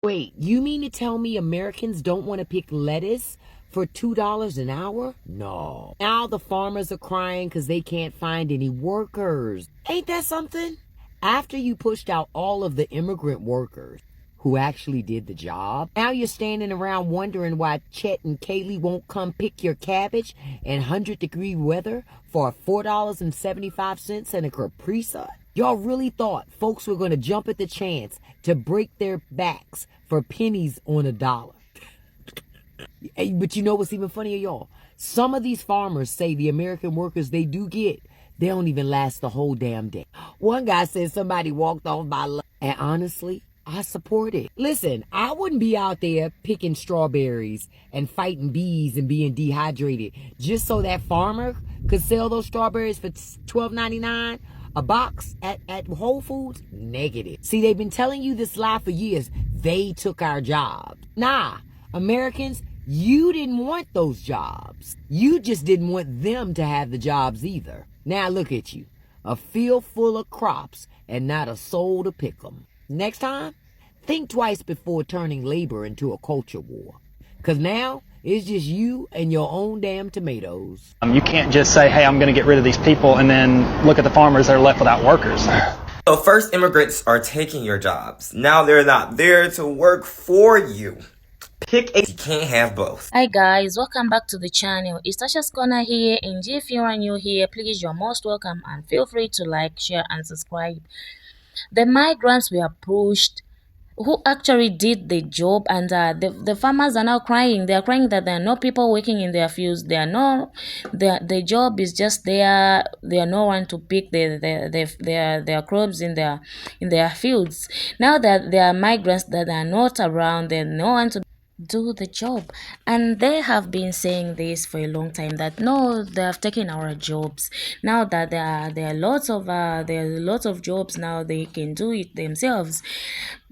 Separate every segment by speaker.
Speaker 1: Wait, you mean to tell me Americans don't want to pick lettuce for $2 an hour? No. Now the farmers are crying because they can't find any workers. Ain't that something? After you pushed out all of the immigrant workers who actually did the job, now you're standing around wondering why Chet and Kaylee won't come pick your cabbage in 100-degree weather for $4.75 and a Capri Sun? Y'all really thought folks were going to jump at the chance to break their backs for pennies on a dollar. Hey, but you know what's even funnier, y'all? Some of these farmers say the American workers they do get, they don't even last the whole damn day. One guy said somebody walked off by lunch, and honestly, I support it. Listen, I wouldn't be out there picking strawberries and fighting bees and being dehydrated just so that farmer could sell those strawberries for $12.99 a box at Whole Foods. Negative. See, they've been telling you this lie for years. They took our jobs. Nah, Americans, you didn't want those jobs. You just didn't want them to have the jobs either. Now look at you, a field full of crops and not a soul to pick them. Next time, think twice before turning labor into a culture war. Because now, it's just you and your own damn tomatoes.
Speaker 2: You can't just say, hey, I'm going to get rid of these people and then look at the farmers that are left without workers.
Speaker 3: So first, immigrants are taking your jobs. Now they're not there to work for you. Pick a, you can't have both.
Speaker 4: Hi guys, welcome back to the channel. It's Tasha's Corner here, and if you are new here, please, you're most welcome and feel free to like, share and subscribe. The migrants were pushed who actually did the job, and the farmers are now crying. They are crying that there are no people working in their fields. There are no, the job is just there. There are no one to pick their crops in their fields. Now that there are migrants that are not around, there's no one to do the job, and they have been saying this for a long time that no, they have taken our jobs. Now that there are lots of jobs now, they can do it themselves.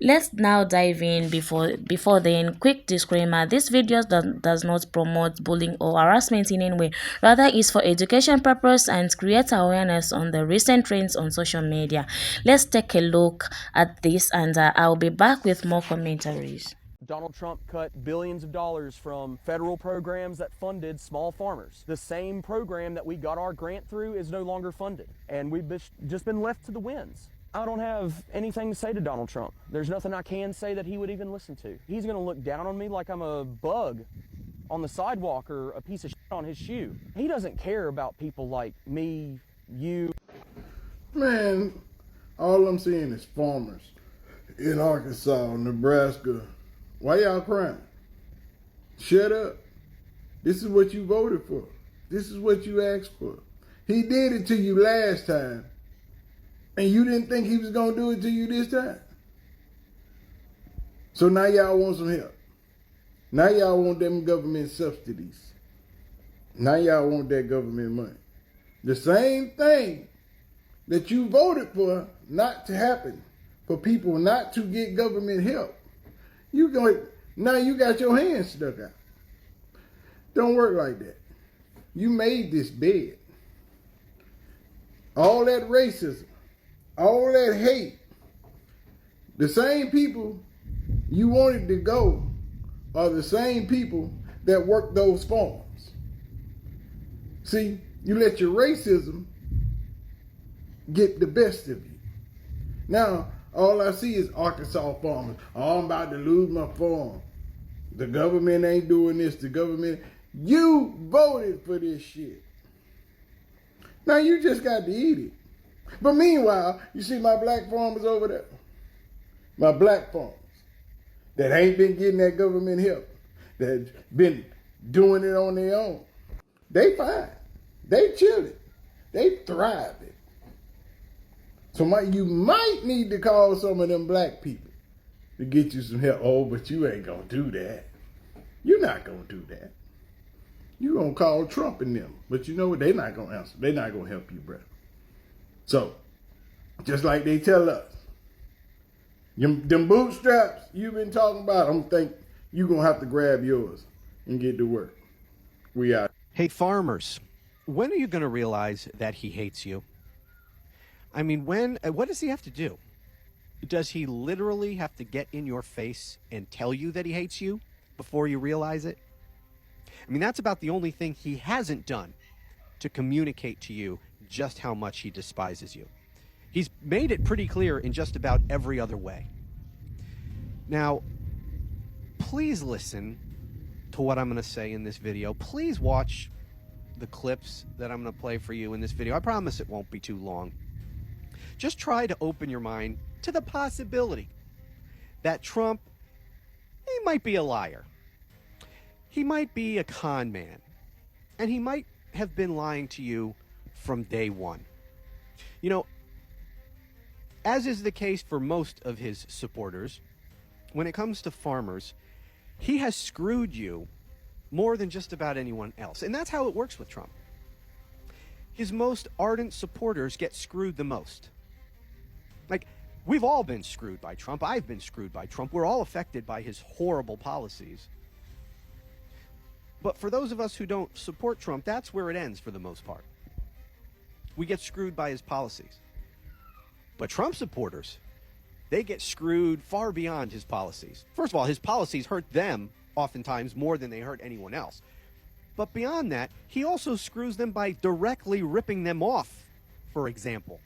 Speaker 4: Let's now dive in. Before then, quick disclaimer: this video does not promote bullying or harassment in any way, rather is for education purpose and create awareness on the recent trends on social media. Let's take a look at this, and I'll be back with more commentaries.
Speaker 5: Donald Trump cut billions of dollars from federal programs that funded small farmers. The same program that we got our grant through is no longer funded, and we've just been left to the winds. I don't have anything to say to Donald Trump. There's nothing I can say that he would even listen to. He's gonna look down on me like I'm a bug on the sidewalk or a piece of shit on his shoe. He doesn't care about people like me, you.
Speaker 6: Man, all I'm seeing is farmers in Arkansas, Nebraska. Why y'all crying? Shut up. This is what you voted for. This is what you asked for. He did it to you last time, and you didn't think he was going to do it to you this time. So now y'all want some help. Now y'all want them government subsidies. Now y'all want that government money. The same thing that you voted for not to happen, for people not to get government help. Now you got your hands stuck out. Don't work like that. You made this bed. All that racism, all that hate, the same people you wanted to go are the same people that work those farms. See, you let your racism get the best of you. Now, all I see is Arkansas farmers. Oh, I'm about to lose my farm. The government ain't doing this. The government, you voted for this shit. Now you just got to eat it. But meanwhile, you see my black farmers over there. My black farmers that ain't been getting that government help, that been doing it on their own. They fine. They chilling. They thriving. So you might need to call some of them black people to get you some help. Oh, but you ain't gonna do that. You're not gonna do that. You gonna call Trump and them. But you know what? They not gonna answer. They not gonna help you, bro. So, just like they tell us, them bootstraps you've been talking about, I'm think you gonna have to grab yours and get to work. We out.
Speaker 7: Hey, farmers, when are you gonna realize that he hates you? I mean, what does he have to do? Does he literally have to get in your face and tell you that he hates you before you realize it? I mean, that's about the only thing he hasn't done to communicate to you just how much he despises you. He's made it pretty clear in just about every other way. Now, please listen to what I'm going to say in this video. Please watch the clips that I'm going to play for you in this video. I promise it won't be too long. Just try to open your mind to the possibility that Trump, he might be a liar. He might be a con man. And he might have been lying to you from day one. You know, as is the case for most of his supporters, when it comes to farmers, he has screwed you more than just about anyone else. And that's how it works with Trump. His most ardent supporters get screwed the most. Like, we've all been screwed by Trump. I've been screwed by Trump. We're all affected by his horrible policies. But for those of us who don't support Trump, that's where it ends for the most part. We get screwed by his policies. But Trump supporters, they get screwed far beyond his policies. First of all, his policies hurt them oftentimes more than they hurt anyone else. But beyond that, he also screws them by directly ripping them off, for example.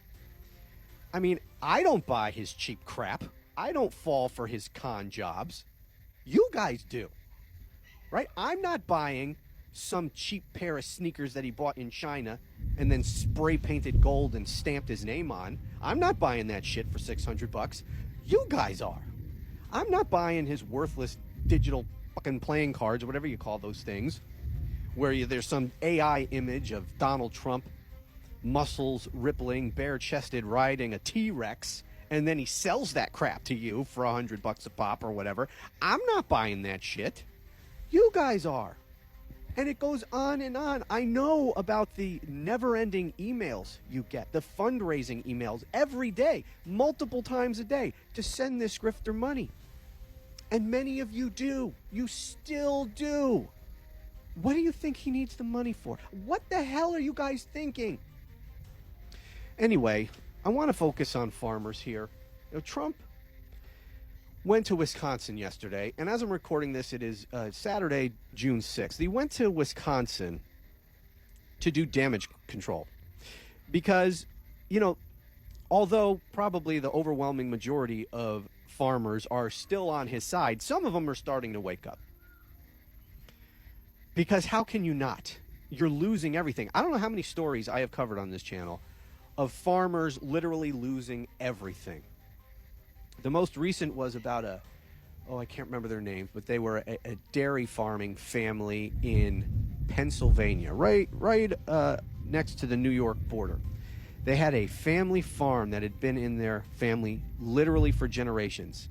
Speaker 7: I mean, I don't buy his cheap crap. I don't fall for his con jobs. You guys do. Right? I'm not buying some cheap pair of sneakers that he bought in China and then spray painted gold and stamped his name on. I'm not buying that shit for $600. You guys are. I'm not buying his worthless digital fucking playing cards or whatever you call those things, where there's some AI image of Donald Trump, muscles rippling, bare-chested, riding a T-Rex, and then he sells that crap to you for $100 a pop or whatever. I'm not buying that shit. You guys are. And it goes on and on. I know about the never-ending emails you get, the fundraising emails every day, multiple times a day, to send this grifter money. And many of you do. You still do. What do you think he needs the money for? What the hell are you guys thinking? Anyway, I want to focus on farmers here. You know, Trump went to Wisconsin yesterday, and as I'm recording this, it is Saturday, June 6th. He went to Wisconsin to do damage control because, you know, although probably the overwhelming majority of farmers are still on his side, some of them are starting to wake up. Because how can you not? You're losing everything. I don't know how many stories I have covered on this channel of farmers literally losing everything. The most recent was about I can't remember their names, but they were a dairy farming family in Pennsylvania, right next to the New York border. They had a family farm that had been in their family literally for generations,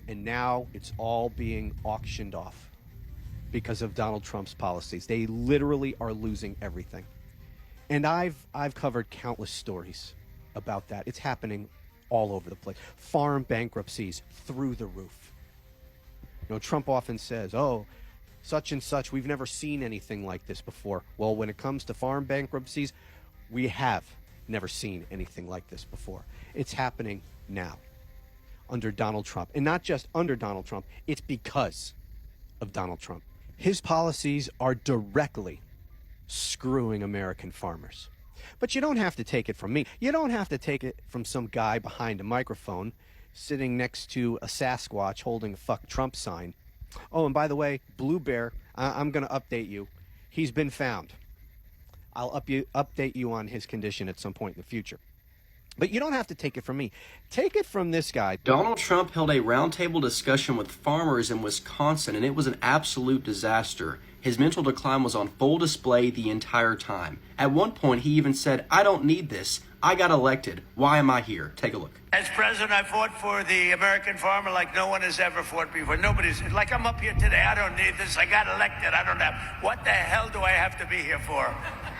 Speaker 7: and now it's all being auctioned off because of Donald Trump's policies. They literally are losing everything. And I've covered countless stories about that. It's happening all over the place. Farm bankruptcies through the roof. You know, Trump often says, oh, such and such, we've never seen anything like this before. Well, when it comes to farm bankruptcies, we have never seen anything like this before. It's happening now under Donald Trump. And not just under Donald Trump, it's because of Donald Trump. His policies are directly screwing American farmers. But you don't have to take it from me. You don't have to take it from some guy behind a microphone sitting next to a Sasquatch holding a fuck Trump sign. Oh, and by the way, Blue Bear, I'm going to update you. He's been found. I'll update you on his condition at some point in the future. But you don't have to take it from me. Take it from this guy.
Speaker 8: Donald Trump held a roundtable discussion with farmers in Wisconsin, and it was an absolute disaster. His mental decline was on full display the entire time. At one point, he even said, I don't need this. I got elected. Why am I here? Take a look.
Speaker 9: As president, I fought for the American farmer like no one has ever fought before. Nobody's, like I'm up here today. I don't need this. I got elected. I don't have, what the hell do I have to be here for?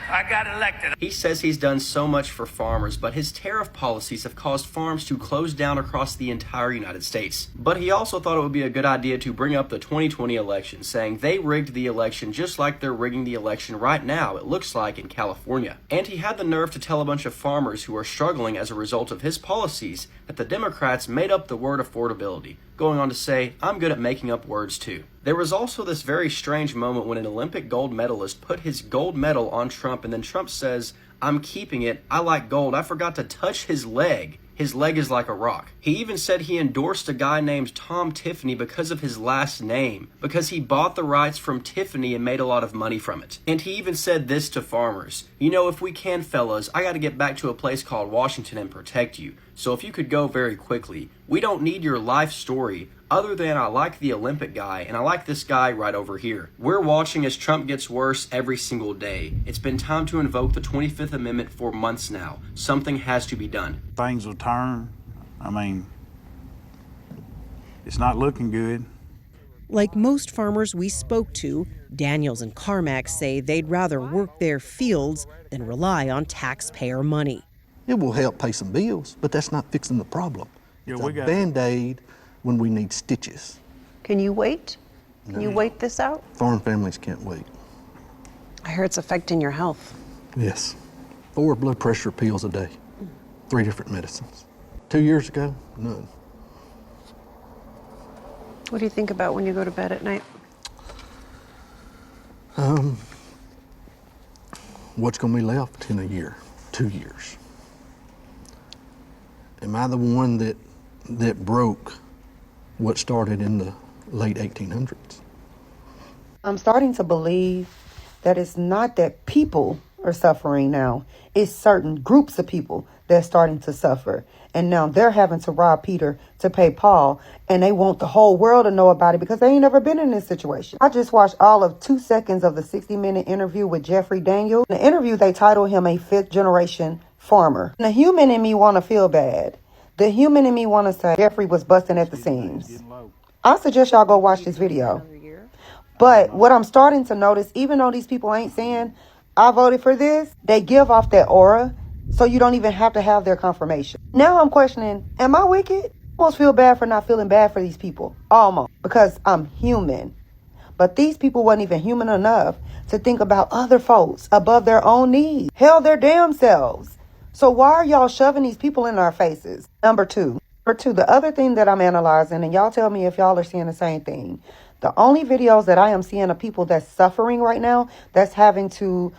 Speaker 9: I got elected.
Speaker 8: He says he's done so much for farmers, but his tariff policies have caused farms to close down across the entire United States. But he also thought it would be a good idea to bring up the 2020 election, saying they rigged the election just like they're rigging the election right now, it looks like, in California. And he had the nerve to tell a bunch of farmers who are struggling as a result of his policies that the Democrats made up the word affordability, going on to say, I'm good at making up words too. There was also this very strange moment when an Olympic gold medalist put his gold medal on Trump, and then Trump says, I'm keeping it, I like gold, I forgot to touch his leg. His leg is like a rock. He even said he endorsed a guy named Tom Tiffany because of his last name, because he bought the rights from Tiffany and made a lot of money from it. And he even said this to farmers, you know, if we can, fellas, I gotta get back to a place called Washington and protect you. So if you could go very quickly, we don't need your life story, other than I like the Olympic guy, and I like this guy right over here. We're watching as Trump gets worse every single day. It's been time to invoke the 25th Amendment for months now. Something has to be done.
Speaker 10: Things will turn. I mean, it's not looking good.
Speaker 11: Like most farmers we spoke to, Daniels and Carmack say they'd rather work their fields than rely on taxpayer money.
Speaker 12: It will help pay some bills, but that's not fixing the problem.
Speaker 10: Yeah,
Speaker 12: It's
Speaker 10: we
Speaker 12: a
Speaker 10: got
Speaker 12: Band-Aid when we need stitches.
Speaker 13: Can you wait? Can you wait this out?
Speaker 12: Farm families can't wait.
Speaker 13: I hear it's affecting your health.
Speaker 12: Yes. 4 blood pressure pills a day. 3 different medicines. 2 years ago, none.
Speaker 13: What do you think about when you go to bed at night?
Speaker 12: What's gonna be left in a year, 2 years? Am I the one that broke what started in the late 1800s?
Speaker 14: I'm starting to believe that it's not that people are suffering now. It's certain groups of people that's starting to suffer. And now they're having to rob Peter to pay Paul. And they want the whole world to know about it because they ain't never been in this situation. I just watched all of 2 seconds of the 60-minute interview with Jeffrey Daniels. In the interview, they titled him a 5th-generation farmer. And the human in me want to feel bad. The human in me want to say Jeffrey was busting at the seams. I suggest y'all go watch this video. But what I'm starting to notice, even though these people ain't saying, I voted for this, they give off that aura, so you don't even have to have their confirmation. Now I'm questioning, am I wicked? I almost feel bad for not feeling bad for these people. Almost. Because I'm human. But these people wasn't even human enough to think about other folks above their own needs. Hell, their damn selves. So why are y'all shoving these people in our faces? Number two, the other thing that I'm analyzing, and y'all tell me if y'all are seeing the same thing. The only videos that I am seeing of people that's suffering right now, that's having to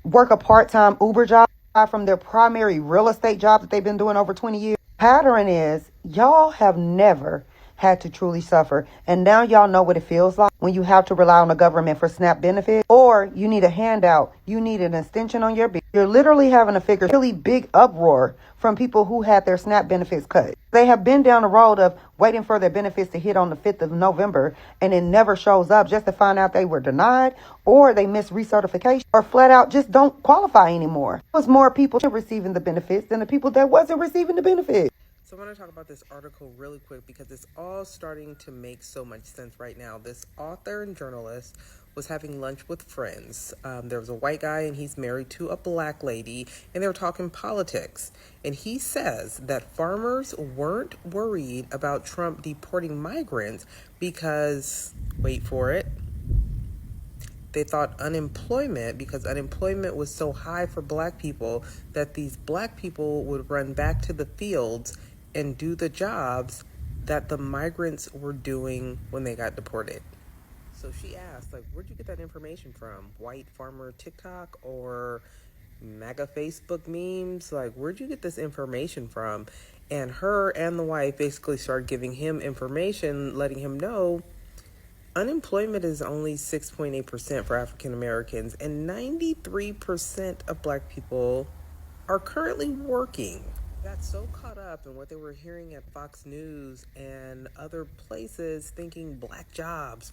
Speaker 14: work a part-time Uber job from their primary real estate job that they've been doing over 20 years. Pattern is y'all have never had to truly suffer. And now y'all know what it feels like when you have to rely on the government for SNAP benefits, or you need a handout, you need an extension on your bill. You're literally having to figure really big uproar from people who had their SNAP benefits cut. They have been down the road of waiting for their benefits to hit on the 5th of November, and it never shows up just to find out they were denied, or they missed recertification, or flat out just don't qualify anymore. There's more people receiving the benefits than the people that wasn't receiving the benefits.
Speaker 15: So I want to talk about this article really quick because it's all starting to make so much sense right now. This author and journalist was having lunch with friends. There was a white guy and he's married to a black lady, and they were talking politics. And he says that farmers weren't worried about Trump deporting migrants because, wait for it, they thought because unemployment was so high for black people, that these black people would run back to the fields and do the jobs that the migrants were doing when they got deported. So she asked, where'd you get that information from? White farmer TikTok or MAGA Facebook memes? Where'd you get this information from? And her and the wife basically started giving him information, letting him know unemployment is only 6.8% for African Americans, and 93% of black people are currently working. Got so caught up in what they were hearing at Fox News and other places, thinking black jobs,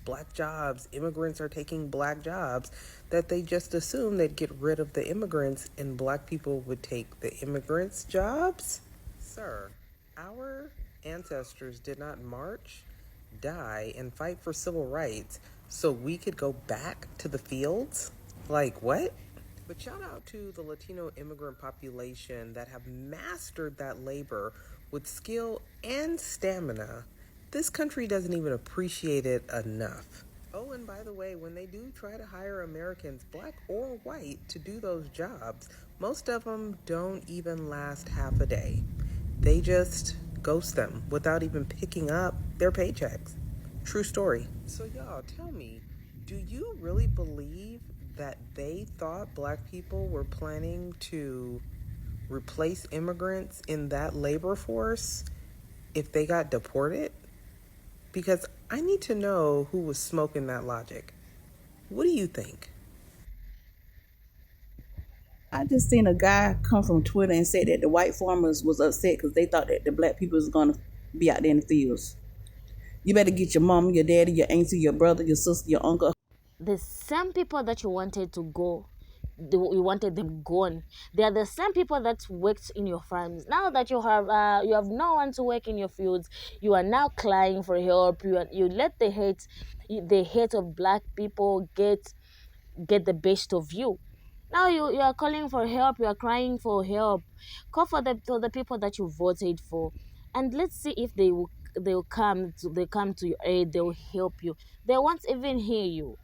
Speaker 15: immigrants are taking black jobs, that they just assumed they'd get rid of the immigrants and black people would take the immigrants' jobs. Sir, our ancestors did not march, die, and fight for civil rights so we could go back to the fields? What? But shout out to the Latino immigrant population that have mastered that labor with skill and stamina. This country doesn't even appreciate it enough. Oh, and by the way, when they do try to hire Americans, black or white, to do those jobs, most of them don't even last half a day. They just ghost them without even picking up their paychecks. True story. So, y'all, tell me, do you really believe that they thought black people were planning to replace immigrants in that labor force if they got deported? Because I need to know who was smoking that logic. What do you think?
Speaker 16: I just seen a guy come from Twitter and say that the white farmers was upset because they thought that the black people was gonna be out there in the fields. You better get your mom, your daddy, your auntie, your brother, your sister, your uncle.
Speaker 4: The same people that you wanted to go, you wanted them gone. They are the same people that worked in your farms. Now that you have no one to work in your fields, you are now crying for help. You let the hate of black people get the best of you. Now you are calling for help, you are crying for help. Call for the people that you voted for, and let's see if they come to your aid, they will help you. They won't even hear you.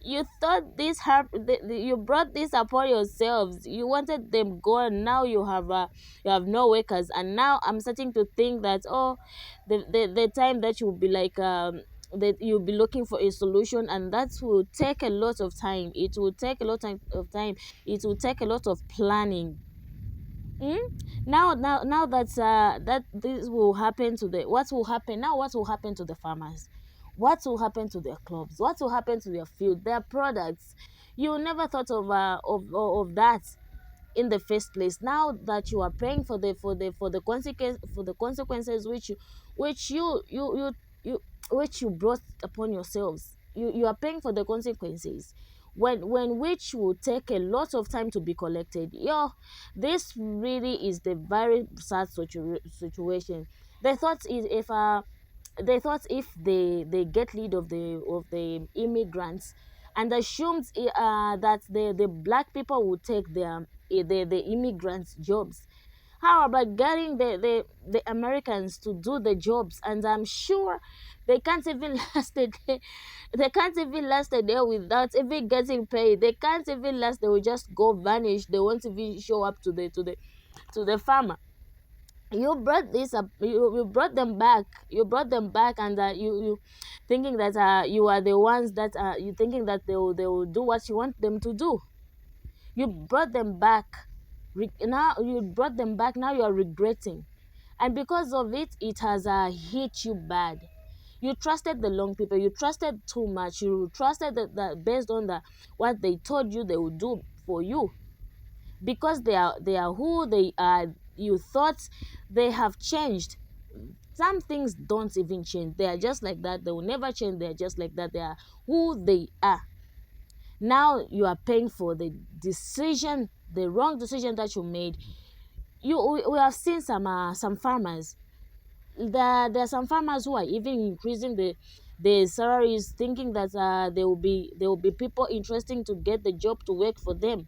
Speaker 4: You thought you brought this upon yourselves. You wanted them gone. Now you have no workers, and now I'm starting to think that, oh, the time that you'll be like that you'll be looking for a solution, and that will take a lot of time. It will take a lot of time. It will take a lot of planning. Mm? Now that this will happen to the what will happen now? What will happen to the farmers? What will happen to their crops? What will happen to their field, their products? You never thought of that in the first place. Now that you are paying for the consequences which you which you brought upon yourselves. You are paying for the consequences when which will take a lot of time to be collected. This really is the very sad situation. They thought if they get rid of the immigrants and assumed that the black people would take the immigrants jobs. How about getting the Americans to do the jobs? And I'm sure they can't even last a day. They can't even last a day without even getting paid. They can't even last. They will just go vanish. They won't even show up to the farmer. You brought this up. You brought them back. You brought them back, and you thinking that you are the ones that you thinking that they will do what you want them to do. You brought them back. Now you brought them back. Now you are regretting, and because of it, it has hit you bad. You trusted the long people. You trusted too much. You trusted that based on what they told you they would do for you, because they are who they are. You thought they have changed. Some things don't even change. They are just like that. They will never change. They are just like that. They are who they are. Now you are paying for the wrong decision that you made. We have seen some farmers. There are some farmers who are even increasing the salaries, thinking that there will be people interesting to get the job to work for them.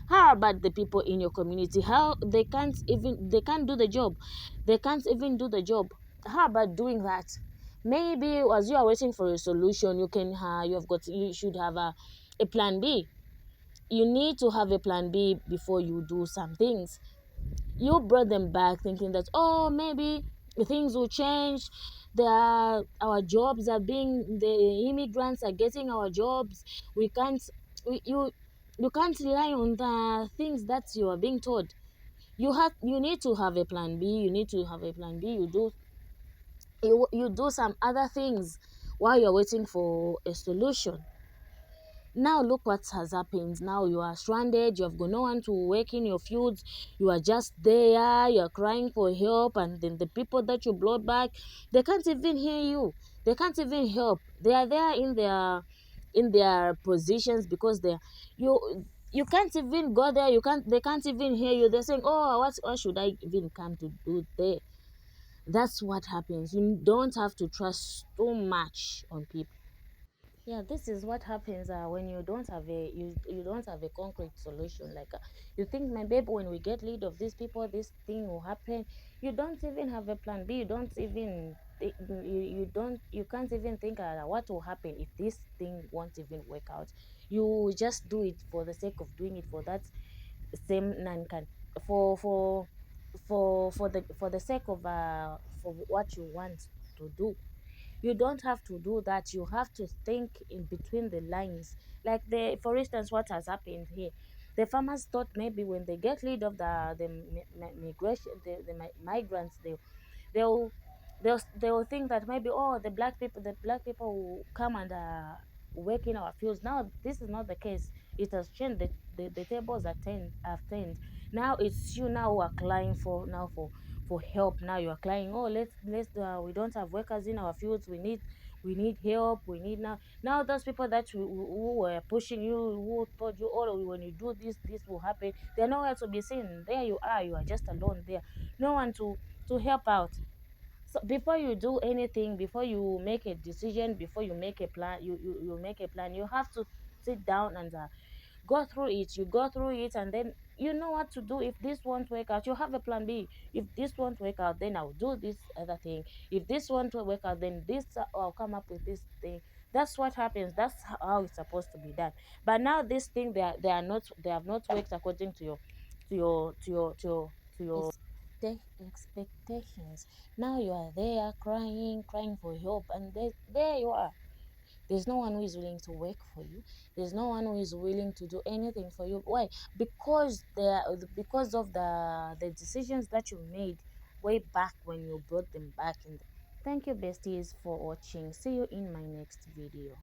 Speaker 4: How about the people in your community? How they can't do the job. They can't even do the job. How about doing that? Maybe as you are waiting for a solution, you should have a plan B. You need to have a plan B before you do some things. You brought them back thinking that, oh, maybe things will change. Our jobs are being the immigrants are getting our jobs. We can't we, you can't rely on the things that you are being told. You need to have a plan B. You need to have a plan B. You do some other things while you're waiting for a solution. Now look what has happened. Now you are stranded. You have got no one to work in your fields. You are just there. You are crying for help, and then the people that you brought back, they can't even hear you. They can't even help. They are there in their positions because you can't even go there. They can't even hear you. They're saying, oh, what should I even come to do there? That's what happens. You don't have to trust too much on people. Yeah, this is what happens when you don't have you don't have a concrete solution. Like you think, my babe, when we get rid of these people, this thing will happen. You don't even have a plan B. You don't even you can't even think what will happen if this thing won't even work out. You just do it for the sake of doing it, for that same non can for for the sake of for what you want to do. You don't have to do that. You have to think in between the lines. Like, for instance, what has happened here, the farmers thought maybe when they get rid of the migration, migrants, they'll they'll think that maybe, oh, the black people will come and work in our fields. Now this is not the case. It has changed. The tables have turned. Now it's you now who are crying for help. Now you are crying, oh, let's we don't have workers in our fields. We need help. We need now those people that who were pushing you, who told you, oh, when you do this will happen, they're nowhere to be seen. There you are just alone there. No one to help out. So before you do anything, before you make a decision, before you make a plan, you make a plan. You have to sit down and go through it. You go through it, and then you know what to do. If this won't work out, you have a plan B. If this won't work out, then I'll do this other thing. If this won't work out, then this I'll come up with this thing. That's what happens. That's how it's supposed to be done. But now this thing, they have not worked according to your expectations. Now you are there crying for help, and there you are. There's no one who is willing to work for you. There's no one who is willing to do anything for you. Why? Because of the decisions that you made way back when you brought them back in. Thank you, besties, for watching. See you in my next video.